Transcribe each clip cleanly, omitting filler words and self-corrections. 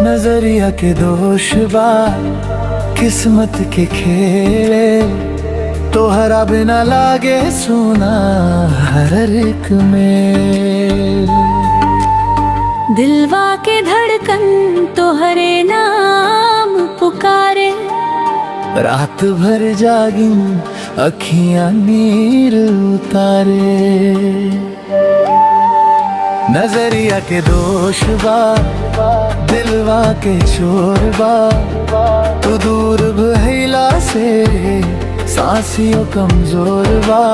नजरिया के दोष बा किस्मत के खेले, तोहरा बिना लागे सोना हर एक में। दिलवा के धड़कन तोहरे नाम पुकारे, रात भर जागी अखियां नीर उतारे। नजरिया के दोष बा दिलवा के शोर बा, तू दूर भइला से सांसियों कमजोर बा।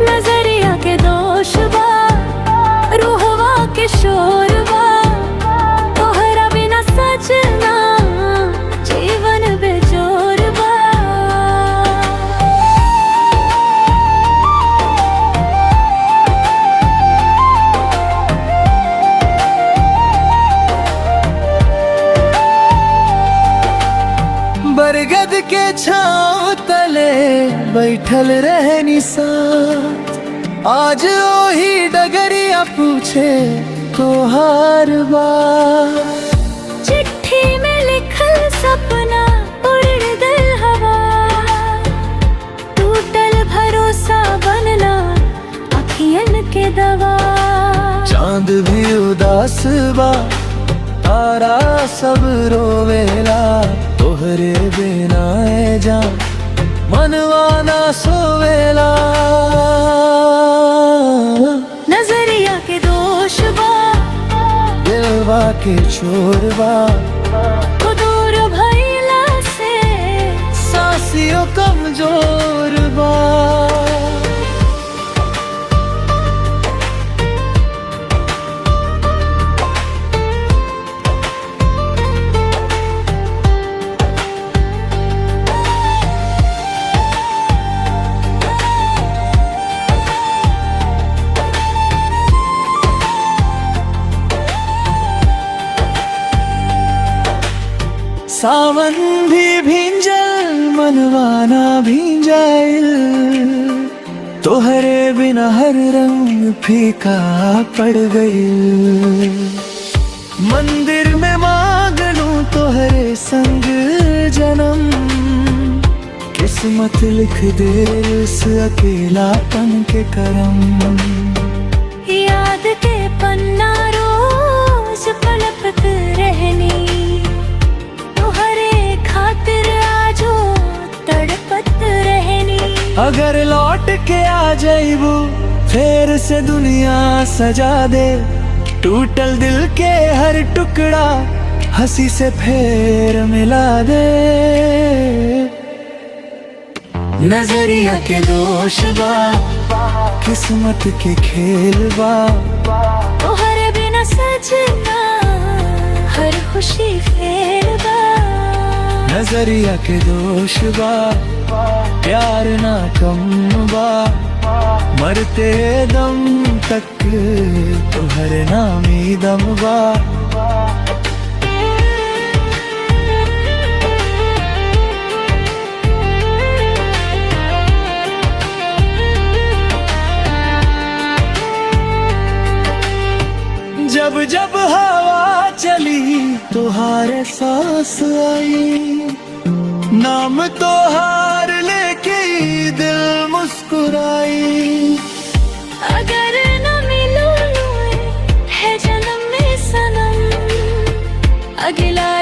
नजरिया के दोष बा रूहवा के शोर बा, तोहरा बिना सजना जीवन बेजोर बा। बरगद के छाँव तले बैठल रहनी साथ, आज ओही डगरिया पूछे तोहार बात। चिट्ठी में लिखल सपना उड़ गल हवा, टूटल भरोसा बनला अखियन के दवा। चांद भी उदास बा तारा सब रोवेला, तोहरे बिना ए जान मनवा ना सोवेला। नजरिया के दोष बा दिलवा के चोर बा, तो दूर भइला से सांसियों कमजोर बा। सावन भी भींजल मनवाना भींजाइल, तोहरे बिना हर रंग फीका पड़ गई। मंदिर में मांग लूं तोहरे संग जन्म, किस्मत लिख दे इस अकेलापन के करम। याद के पन्ना रोज पलपत रहनी, खातिर आजो तड़पत रहनी। अगर लौट के आ जाइबू फिर से दुनिया सजा दे, टूटल दिल के हर टुकड़ा हंसी से फिर मिला दे। नजरिया के दोष बा किस्मत के खेल बा, तोहरे बिना सजना हर खुशी फेर बा। नजरिया के दोष बा प्यार ना कम बा, मरते दम तक तुम्हारे नाम ही दम बा। जब जब हवा चली तुहारे सांस आई, नाम तोहार लेके दिल मुस्कुराई। अगर न मिलो है जन्म में सनम, अगला